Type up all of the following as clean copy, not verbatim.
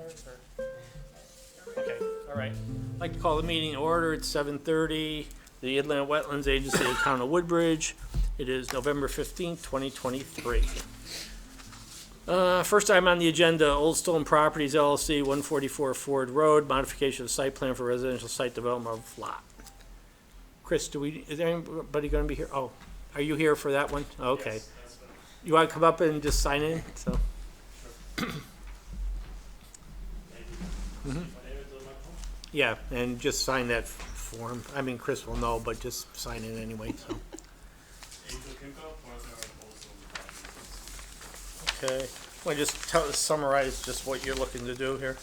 start, or? Okay, all right. I'd like to call the meeting to order. It's 7:30. The Inland Wetlands Agency of the Town of Woodbridge. It is November 15th, 2023. First item on the agenda, Old Stone Properties LLC, 144 Ford Road, modification of site plan for residential site development of lot. Chris, is anybody going to be here? Oh, are you here for that one? Okay. Yes, that's fine. You want to come up and just sign in? So. Yeah, and just sign that form. I mean, Chris will know, but just sign it anyway, so. Okay. Want to just summarize just what you're looking to do here?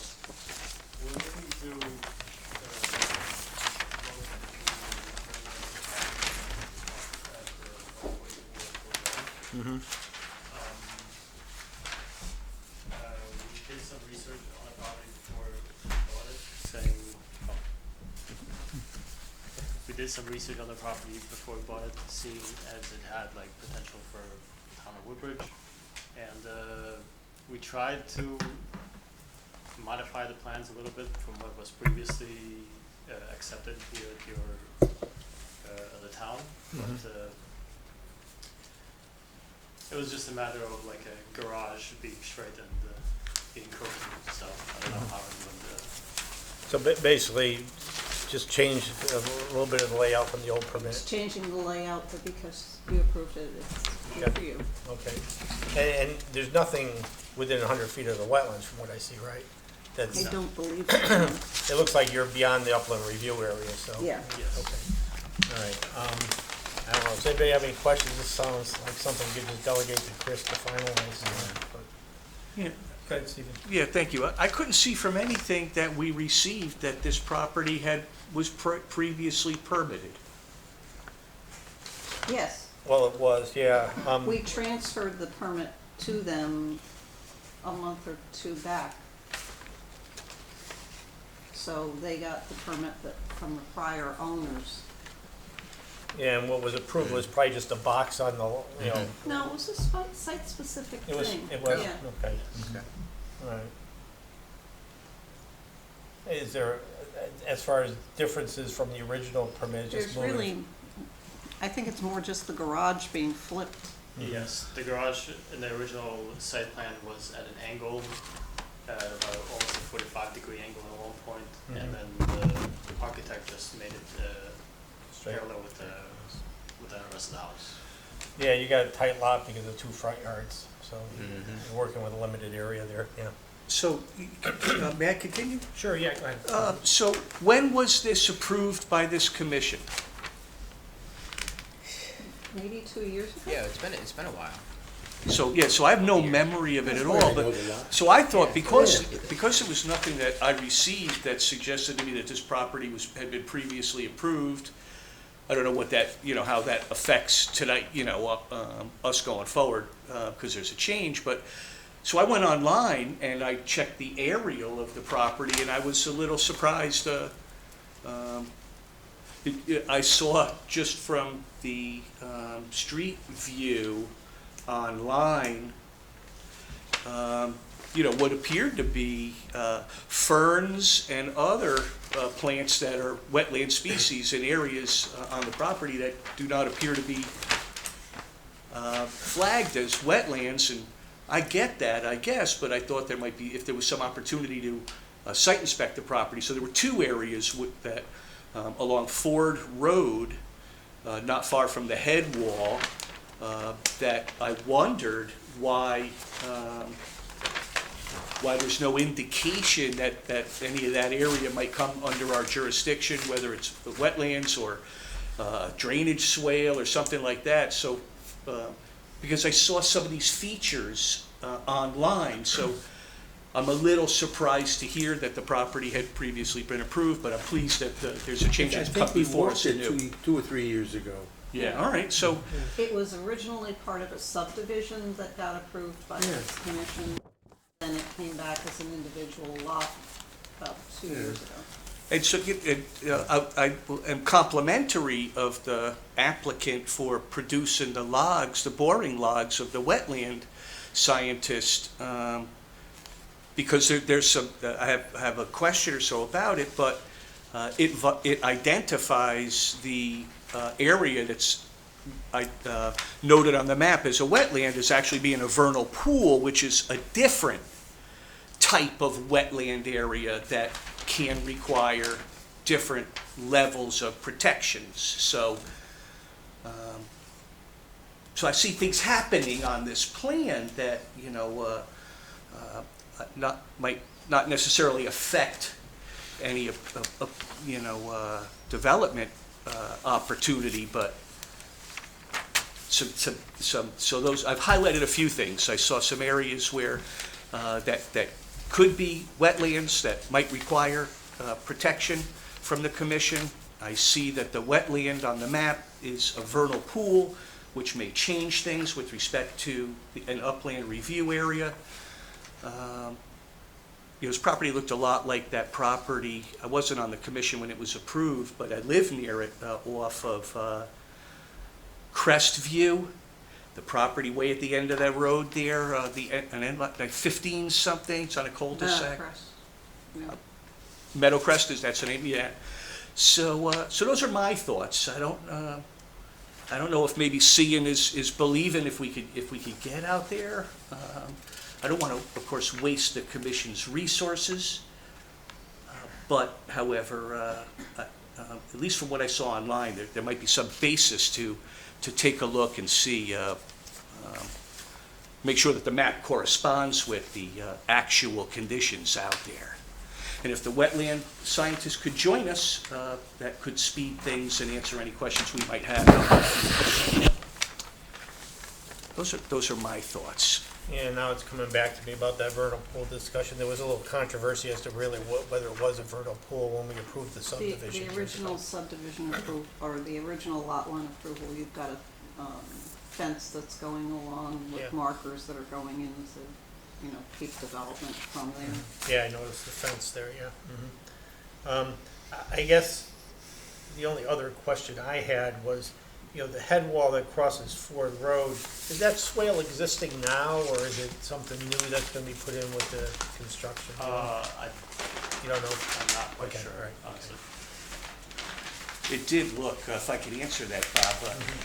We're looking to Mm-hmm. we did some research on the property before we bought it, saying we did some research on the property before we bought it, seeing as it had like potential for town of Woodbridge, and we tried to modify the plans a little bit from what was previously accepted here at your the town, but it was just a matter of like a garage being straight and being curved, so I don't know how it would. So basically, just change a little bit of the layout from the old permit. It's changing the layout, but because you approved it, it's good for you. Okay. And there's nothing within 100 feet of the wetlands from what I see, right? I don't believe so. It looks like you're beyond the upland review area, so. Yeah. Yes. Okay. All right. I don't know, does anybody have any questions? This sounds like something you could just delegate to Chris to finalize. Yeah. Go ahead, Stephen. Yeah, thank you. I couldn't see from anything that we received that this property was previously permitted. Yes, Well, it was, yeah. we transferred the permit to them a month or two back. So they got the permit from the prior owners. Yeah, and what was approved was probably just a box on the, you know. No, it was a site-specific It was, thing. it was, Yeah. okay. All right. Is there, as far as differences from the original permit, just There's moving? really, I think it's more just the garage being flipped. Yes, the garage in the original site plan was at an angle, at about almost a 45-degree angle at one point, and then the architect just made it Straight. parallel with the rest of the house. Yeah, you got a tight lot because of 2 front yards, so you're working with a limited area there, yeah. So, may I continue? Sure, yeah, go ahead. So, when was this approved by this commission? Maybe 2 years ago? Yeah, it's been a while. So, yeah, so I have no memory of it at all, but, so I thought because there was nothing that I received that suggested to me that this property had been previously approved, I don't know what that, how that affects tonight, us going forward, because there's a change, but, so I went online and I checked the aerial of the property and I was a little surprised, I saw just from the street view online, what appeared to be ferns and other plants that are wetland species in areas on the property that do not appear to be flagged as wetlands. And I get that, I guess, but I thought there might be, if there was some opportunity to site inspect the property. So there were 2 areas that along Ford Road, not far from the head wall, that I wondered why there's no indication that any of that area might come under our jurisdiction, whether it's wetlands or drainage swale or something like that. So, because I saw some of these features online, so I'm a little surprised to hear that the property had previously been approved, but I'm pleased that there's a change that's come before us. I think we walked it 2 or 3 years ago. Yeah, all right, so, It was originally part of a subdivision that got approved by this commission. Then it came back as an individual lot about 2 years ago. and so I am complimentary of the applicant for producing the logs, the boring logs of the wetland scientist. because there's some, I have a question or so about it, but it identifies the area that's noted on the map as a wetland as actually being a vernal pool, which is a different type of wetland area that can require different levels of protections. So, so I see things happening on this plan that, you know, might not necessarily affect any you know, development opportunity, but so those, I've highlighted a few things. I saw some areas where that could be wetlands that might require protection from the commission. I see that the wetland on the map is a vernal pool, which may change things with respect to an upland review area. You know, this property looked a lot like that property. I wasn't on the commission when it was approved, but I live near it off of Crestview, the property way at the end of that road there, like 15 something, it's on a cul-de-sac. Meadowcrest, that's the name, yeah. So those are my thoughts. I don't know if maybe seeing is believing if we could get out there. I don't want to, of course, waste the commission's resources, but however, at least from what I saw online, there might be some basis to take a look and see, make sure that the map corresponds with the actual conditions out there. And if the wetland scientists could join us, that could speed things and answer any questions we might have. Those are my thoughts. Yeah, now it's coming back to me about that vernal pool discussion. There was a little controversy as to really whether it was a vernal pool when we approved the subdivision. The original subdivision approval, or the original lot line approval, you've got a fence that's going along with Yeah. markers that are going in to, you know, keep development from there. Yeah, I noticed the fence there, yeah. I guess the only other question I had was, you know, the head wall that crosses Ford Road, is that swale existing now, or is it something new that's gonna be put in with the construction? You don't know? I'm not quite Okay, sure, all right, honestly. It did look, if I could answer that, Bob,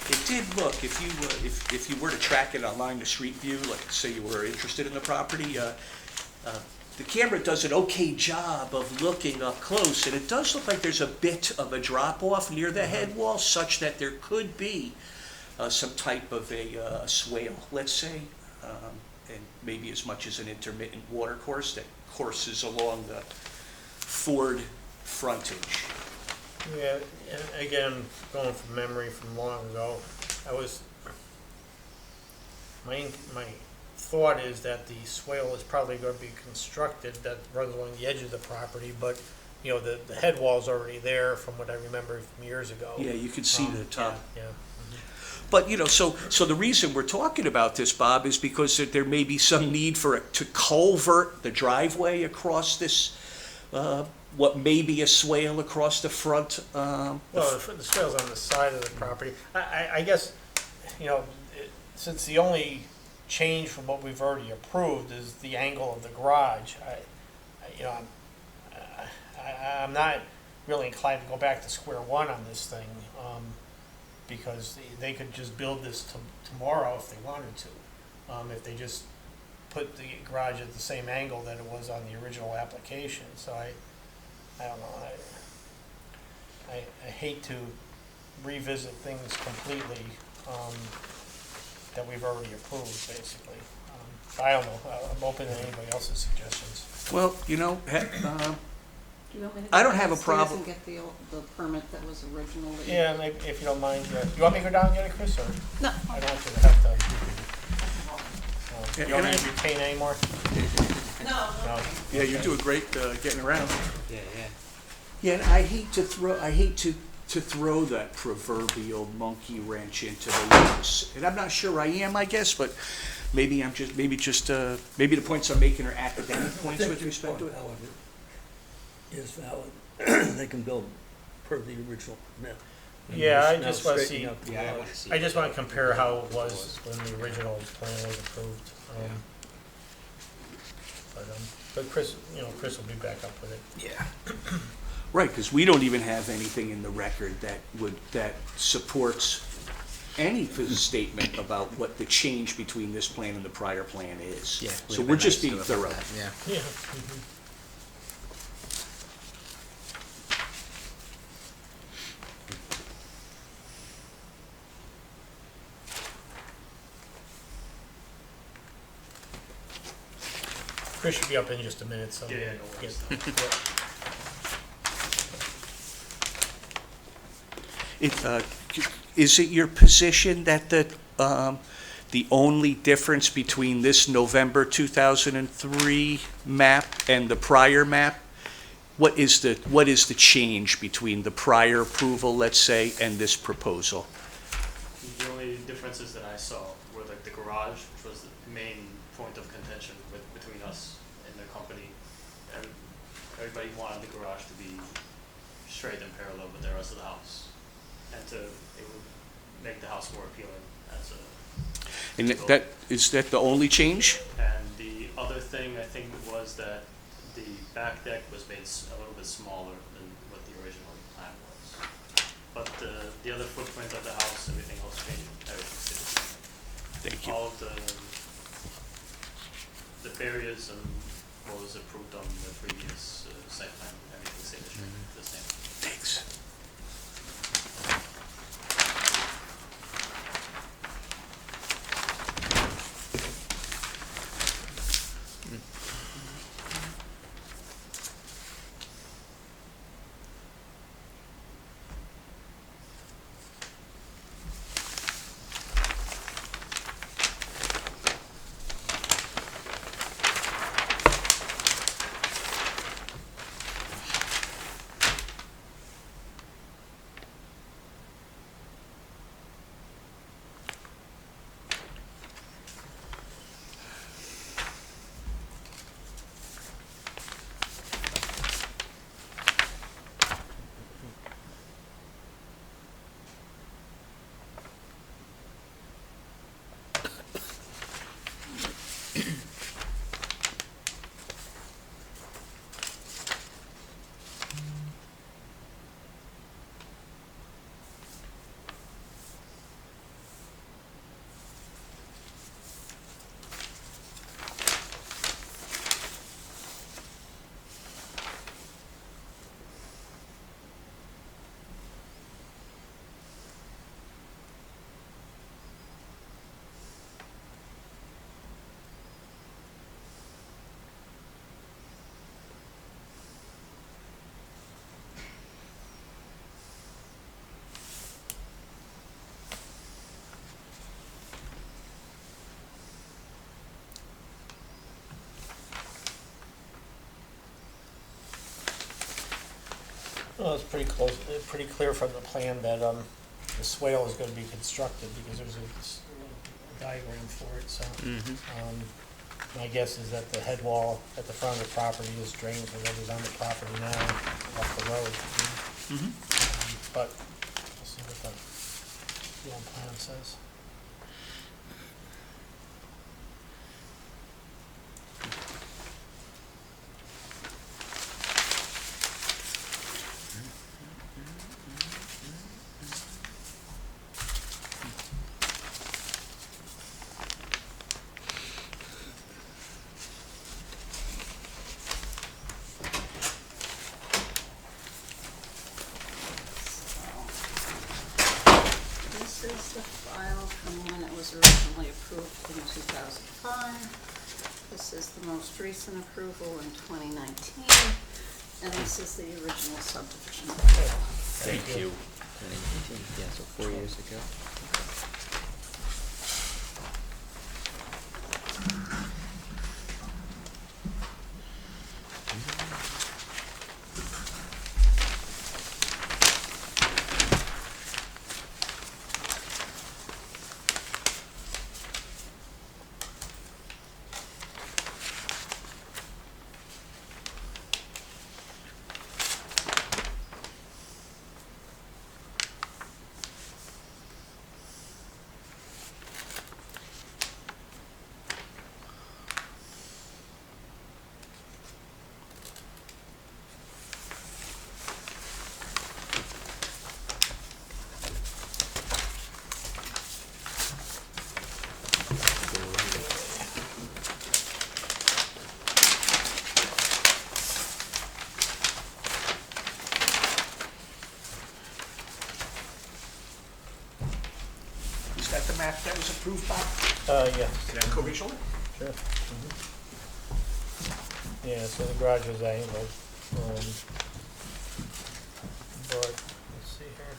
it did look, if you were to track it online, the street view, like say you were interested in the property, the camera does an okay job of looking up close, and it does look like there's a bit of a drop-off near the head wall, such that there could be some type of a swale, let's say, and maybe as much as an intermittent water course that courses along the Ford frontage. Yeah, and again, going from memory from long ago, my thought is that the swale is probably going to be constructed that runs along the edge of the property, but, you know, the head wall's already there from what I remember from years ago. Yeah, you could see the top. Yeah. But, you know, so the reason we're talking about this, Bob, is because there may be some need to culvert the driveway across this, what may be a swale across the front. Well, the swale's on the side of the property. I guess, you know, since the only change from what we've already approved is the angle of the garage, I'm not really inclined to go back to square one on this thing, because they could just build this tomorrow if they wanted to, if they just put the garage at the same angle that it was on the original application. So I don't know. I hate to revisit things completely that we've already approved, basically. I don't know. I'm open to anybody else's suggestions. Well, you know, Do you want me to I go don't have a downstairs problem. and get the permit that was original? that you- Yeah, maybe, if you don't mind. Yeah. You want me to go down and get it, Chris, or No. I don't want you to have to? You want me And to retain anymore? No. No. yeah, you do a great getting around. Yeah. Yeah, and I hate to throw that proverbial monkey wrench into the works. And I'm not sure I am, I guess, but maybe maybe the points I'm making are academic points with respect to it. Is valid. They can build per the original permit. And Yeah, I now just wanna straightening see- out the Yeah, I garage. wanna see. I just want to compare how it was when the original plan was approved. But But Chris, Chris will be back up with it. Yeah. Right, because we don't even have anything in the record that supports any statement about what the change between this plan and the prior plan is. Yeah. So we're just being thorough. Yeah. Yeah. Chris should be up in just a minute, so. Yeah, no worries. Is it your position that the only difference between this November 2003 map and the prior map, what is the change between the prior approval, let's say, and this proposal? The only differences that I saw were like the garage, which was the main point of contention between us and the company. And everybody wanted the garage to be straight and parallel with the rest of the house. And it would make the house more appealing as a. And is that the only change? And the other thing I think was that the back deck was made a little bit smaller than what the original plan was. But the other footprint of the house, everything else changed, everything stayed the same. Thank you. All of the barriers and what was approved on the previous site plan, everything stayed the same. Thanks. Well, it's pretty close, pretty clear from the plan that, the swale is gonna be constructed because there's a diagram for it, so. My guess is that the head wall at the front of the property is drained whatever's on the property now off the road. But, we'll see what the old plan says. This is the file from when it was originally approved in 2005. This is the most recent approval in 2019. And this is the original subdivision. Thank you. Yeah, so 4 years ago. map that was approved, Bob? Yes, Can I co-regional it? sure. Yeah, so the garage is angled. But, let's see here.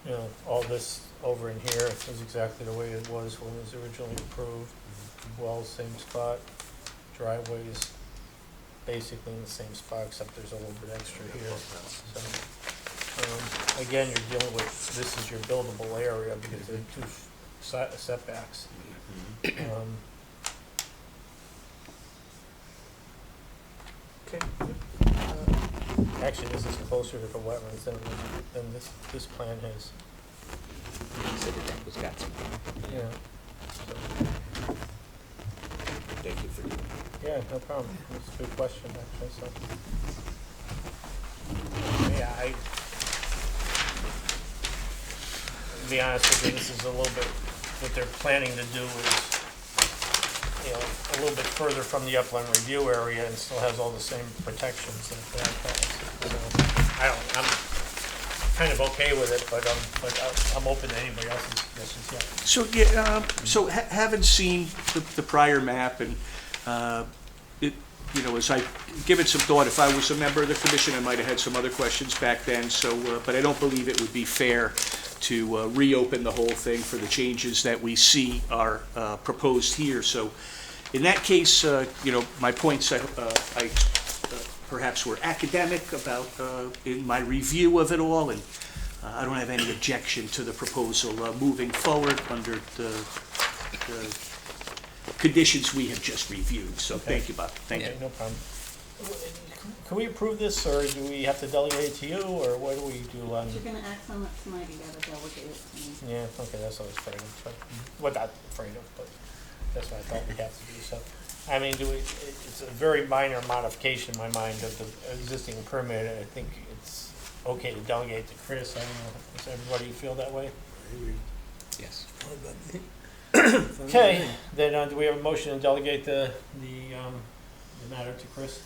You know, all this over in here is exactly the way it was when it was originally approved. Wells, same spot. Driveways, basically in the same spot, except there's a little bit extra here. So, again, you're dealing with, this is your buildable area because there are two setbacks. Okay. Actually, this is closer to the wetlands than this plan has. Consider that was got some. Yeah. So, Thank you for doing yeah, no problem. That's a good question, actually, so. Yeah, to be honest with you, this is a little bit, what they're planning to do is, you know, a little bit further from the upland review area and still has all the same protections that that has. So, I'm kind of okay with it, but I'm open to anybody else's suggestions, yeah. So, yeah, having seen the prior map and, you know, as I give it some thought, if I was a member of the commission, I might have had some other questions back then, so, but I don't believe it would be fair to reopen the whole thing for the changes that we see are proposed here. So in that case, you know, my points, I perhaps were academic about in my review of it all, and I don't have any objection to the proposal moving forward under the conditions we have just reviewed. So thank you, Bob. Thank you. Okay, no problem. Can we approve this, or do we have to delegate it to you, or what do we do on? If you're gonna act on it tonight, you gotta delegate it to me. Yeah, okay, that's what I was afraid of, but, well, not afraid of, but that's what I thought we'd have to do, so. I mean, it's a very minor modification in my mind of the existing permit, I think it's okay to delegate to Chris, I don't know, does everybody feel that way? Yes. Fine by me. Okay, then, do we have a motion to delegate the matter to Chris?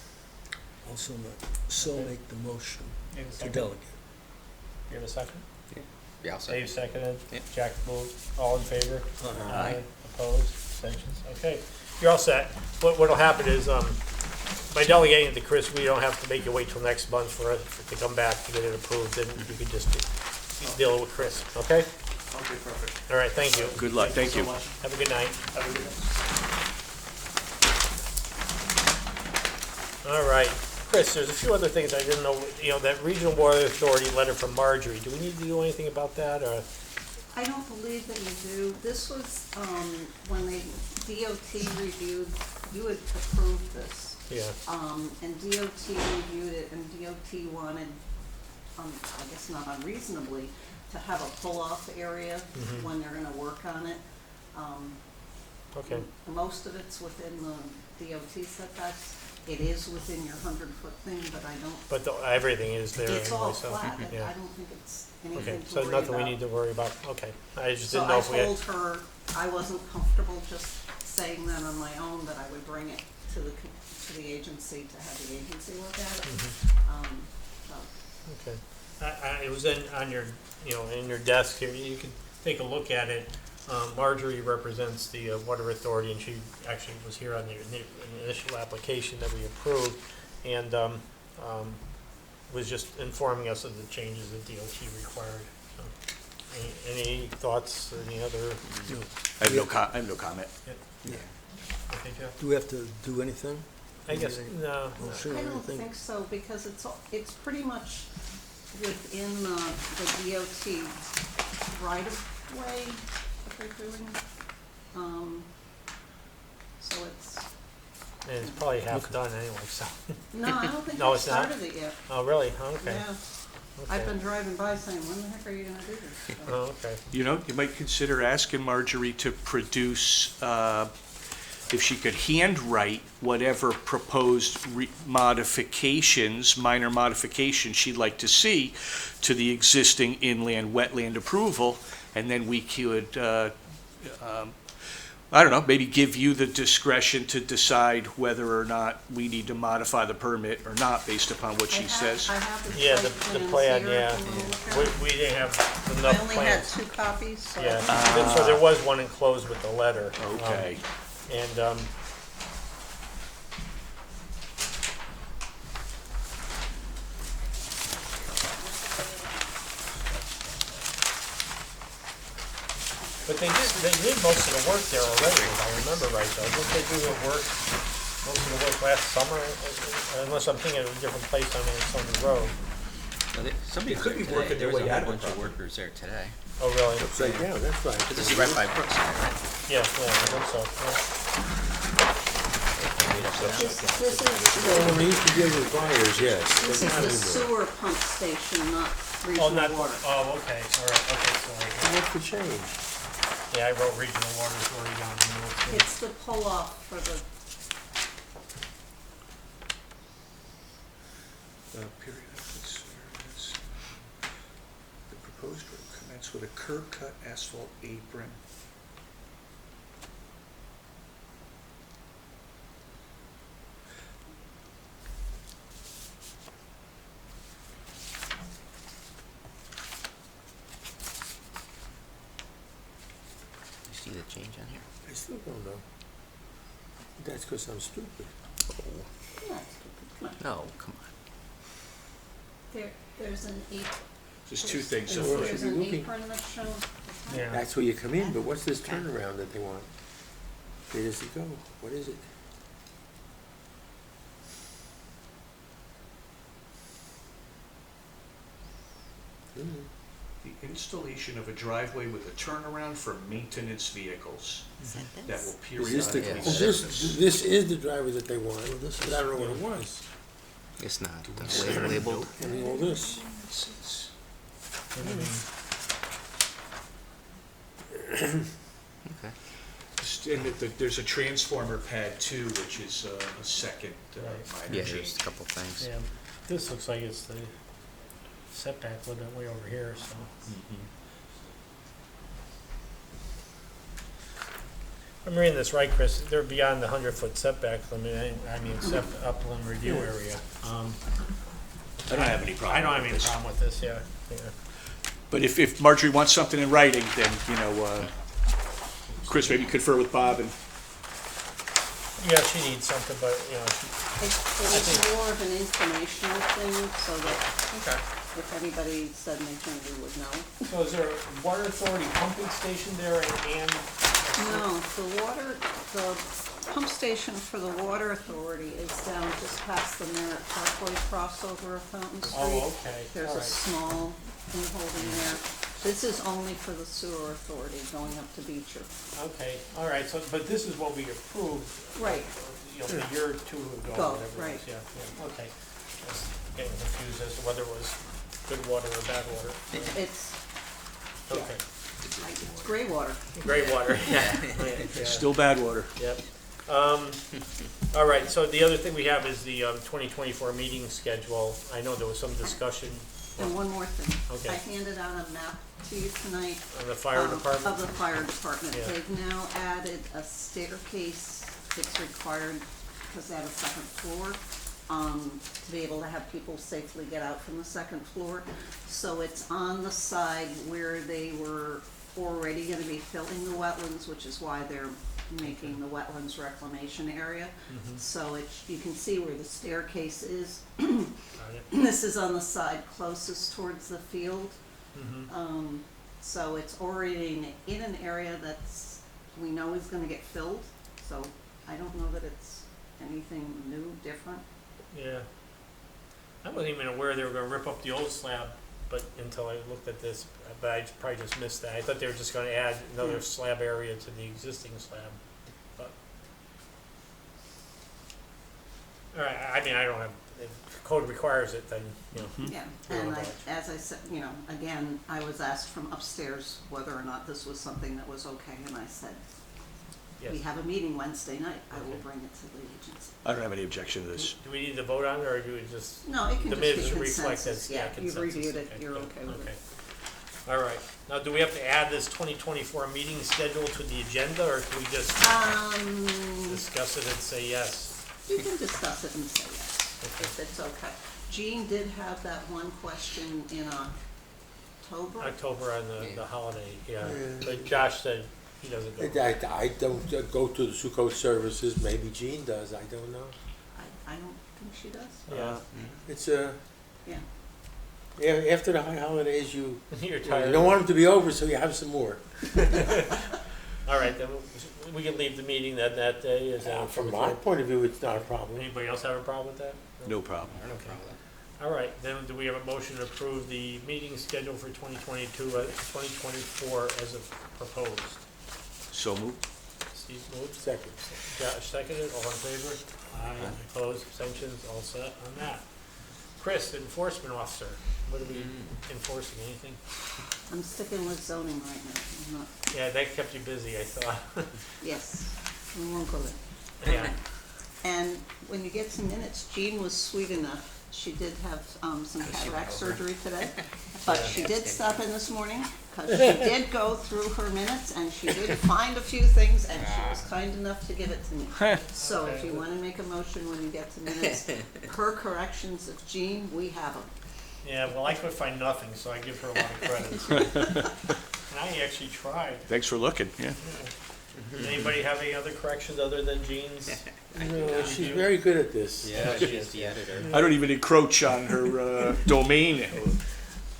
Also, Okay. make the motion You have a to second? delegate. You have a second? Yeah, I'll say. Dave seconded, Yeah. Jack moved, all in favor? Aye. Opposed, abstentions, okay, you're all set. What'll happen is, by delegating it to Chris, we don't have to make you wait till next month for us to come back to get it approved, and you can just deal with Chris, okay? Okay, perfect. All right, thank you. Good luck. Thank you. so much. Have a good night. Have a good night. All right, Chris, there's a few other things I didn't know, you know, that Regional Water Authority letter from Marjorie, do we need to do anything about that, or? I don't believe that you do. This was, when they, DOT reviewed, you had approved this. Yeah, And DOT reviewed it, and DOT wanted, I guess not unreasonably, to have a pull-off area Mhm. when they're gonna work on it. okay, Most of it's within the DOT setbacks. It is within your 100-foot thing, but I don't, but everything is there it's all anyway, so, flat. I yeah. don't think it's Okay, anything to so worry about. nothing we need to worry about, okay, I just So didn't know I if we had. told her I wasn't comfortable just saying that on my own, that I would bring it to the agency to have the agency look at it. Mhm. So, Okay. It was on your, you know, in your desk here, you can take a look at it. Marjorie represents the Water Authority, and she actually was here on the initial application that we approved, and was just informing us of the changes that DOT required. So, any thoughts, any other? No. I have no comment. Okay, Jeff? Do we have to do anything? I guess, no. Motion or I don't anything? think so, because it's pretty much within the DOT right-of-way that they're doing. So it's, And it's probably half done anyway, so. no, I don't think No, they it's not? started it yet. Oh, really? Okay. Yeah, Okay. I've been driving by saying, when the heck are you gonna do this? So, Oh, okay. You know, you might consider asking Marjorie to produce, if she could handwrite whatever proposed modifications, minor modifications she'd like to see to the existing inland wetland approval, and then we could I don't know, maybe give you the discretion to decide whether or not we need to modify the permit or not based upon what she says. I have the Yeah, site the plans plan, here yeah. if you wanna look at We it. didn't have I enough only had plans. 2 copies, so. Yeah, so there was one enclosed with the letter. Okay. And, but they did most of the work there already, if I remember right, though. Didn't they do the work, most of the work last summer? Unless I'm thinking of a different place on the road. Somebody They could be today. working There their was way a out whole of the bunch of property. workers there today. Oh, really? Upside down, that's right. This is right by Brookside, right? Yeah, I think so. This is Well, when they used to deal with fires, yes. This is the sewer pump station, not Oh, regional not, water. oh, okay, all right, okay, sorry. What's the change? Yeah, I wrote regional water authority down in the notes. It's the pull-off for the, Periodic service. The proposed road commence with a curb cut asphalt apron. You see the change on here? I still don't know. That's because I'm stupid. yeah, it's stupid. Come on. No, come on. There's an There's two things. So So where there's should an we looking? apron that shows. the time. Yeah. That's where you come in, but what's this turnaround that they want? Where does it go? What is it? the installation of a driveway with a turnaround for maintenance vehicles that will Is this the, periodically oh, service. this is the driver that they want, but I don't know what it was. It's not say labeled. I mean, all this. Okay. And there's a transformer pad too, which is a second Right. minor Yeah, change. there's a couple things. Yeah, this looks like it's the setback limit way over here, so. I'm reading this right, Chris, they're beyond the 100-foot setback limit, I mean, upland review area. I don't have any I problem don't have with any this. problem with this, yeah. But if Marjorie wants something in writing, then, Chris, maybe confer with Bob and, Yeah, she needs something, but, It was more of an informational thing, so that Okay. if anybody suddenly would know. So is there a water authority pumping station there and? No, the pump station for the water authority is down just past the Merritt Parkway crossover of Fountain Street. Oh, okay, There's all a right. small thing holding there. This is only for the sewer authority going up to Beecher. Okay, all right, so, but this is what we approved. Right. A year or two ago, Go, whatever it right. was, yeah, okay. I was getting confused as to whether it was good water or bad water. It's Okay, it's gray water. great water, yeah. still bad water. Yep. All right, so the other thing we have is the 2024 meeting schedule. I know there was some discussion And one more thing. Okay. I handed out a map to you tonight. on the fire Of department. the fire department. Yeah. They've now added a staircase that's required because they have a second floor, to be able to have people safely get out from the second floor. So it's on the side where they were already gonna be filling the wetlands, which is why they're making the wetlands reclamation area. So you can see where the staircase is. Got it. This is on the side closest towards the field. Mhm. So it's already in an area we know is gonna get filled, so I don't know that it's anything new, different. Yeah. I wasn't even aware they were gonna rip up the old slab, but until I looked at this, but I probably just missed that. I thought they were just gonna add another Yeah. slab area to the existing slab, but. All right, I mean, I don't have, if code requires it, then, Yeah, Yeah, and well, as I said, again, I was asked from upstairs whether or not this was something that was okay, and I said, we yes. have a meeting Wednesday night, I will Okay. bring it to the agency. I don't have any objection to this. Do we need to vote on it, or do we just? No, it can The just minutes be reflect consensus, that, yeah, you've consensus. reviewed it, Okay, you're good. okay with it. All right. Now, do we have to add this 2024 meeting schedule to the agenda, or can we just discuss it and say yes? You can discuss it and say yes, if it's okay. Jean did have that one question in October. October on the holiday, yeah. But Josh said he doesn't go. I don't go to the Sukkot services, maybe Jean does, I don't know. I don't think she does. Yeah. It's Yeah. after the high holidays, you You're you tired. don't want them to be over, so you have some more. All right, then we can leave the meeting that day. Is that From my point of view, it's not a problem. Anybody else have a problem with that? No problem. All right, then do we have a motion to approve the meeting schedule for 2022, 2024 as proposed? So moved. Steve moved, Second. Josh seconded, all in favor? Aye. Opposed, abstentions, all set on that. Chris, enforcement officer, what are we enforcing, anything? I'm sticking with zoning right now. I'm not, Yeah, that kept you busy, I thought. yes, we won't go there. Yeah, And when you get some minutes, Jean was sweet enough. She did have some cataract surgery today, but she did stop in this morning because she did go through her minutes and she did find a few things and she was kind enough to give it to me. So if you want to make a motion when you get to minutes, her corrections of Jean, we have them. yeah, well, I could find nothing, so I give her a lot of credit. And I actually tried. Thanks for looking, yeah. Does anybody have any other corrections other than Jean's? No, she's very good at this. Yeah, she's the editor. I don't even encroach on her domain.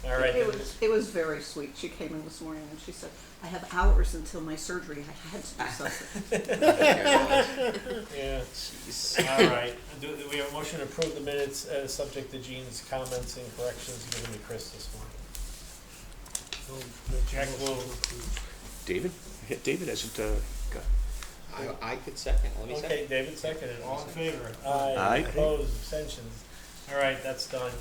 All right, then. It was very sweet. She came in this morning and she said, I have hours until my surgery. I had to do something. Yeah. All right. Do we have a motion to approve the minutes subject to Jean's comments and corrections given to Chris this morning? Jack will. David? Yeah, David hasn't got. I could second, let me Okay, second. David seconded. All in favor? Aye. Opposed, abstentions. All right, that's done.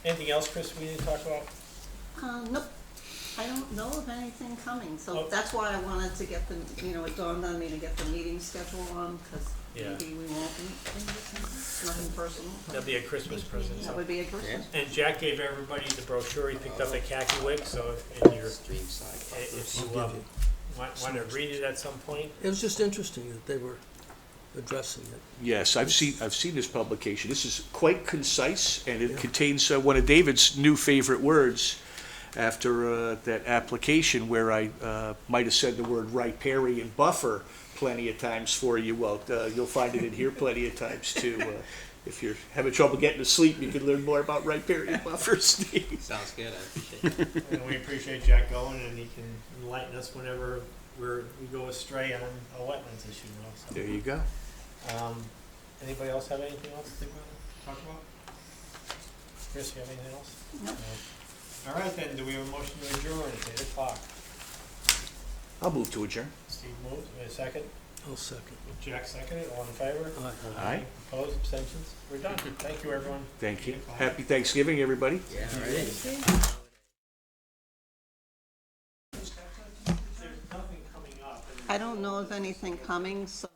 Anything else, Chris, we need to talk about? Nope. I don't know of anything coming, so Oh. that's why I wanted to get the, it dawned on me to get the meeting schedule on, because Yeah. maybe we won't meet. Nothing personal. That'll be a Christmas present. That would be a Christmas. And Jack gave everybody the brochure. He picked up a khaki wig, so in your, Stream side. if you want to read it at some point. It was just interesting that they were addressing it. Yes, I've seen this publication. This is quite concise, and it contains one of David's new favorite words after that application where I might have said the word riparian buffer plenty of times for you. Well, you'll find it in here plenty of times too. If you're having trouble getting to sleep, you can learn more about riparian buffers. Sounds good, I appreciate it. And we appreciate Jack going, and he can enlighten us whenever we go astray on a wetlands issue. So. There you go. Anybody else have anything else to talk about? Chris, you have anything else? Nope. No. All right, then, do we have a motion to adjourn at 8 o'clock? I'll move to adjourn. Steve moved, wait a second. I'll second. Jack seconded, all in favor? Aye. Opposed, abstentions? We're done. Thank you, everyone. Thank you. 8 o'clock. Happy Thanksgiving, everybody. Yeah, all right. There's nothing coming up. I don't know of anything coming, so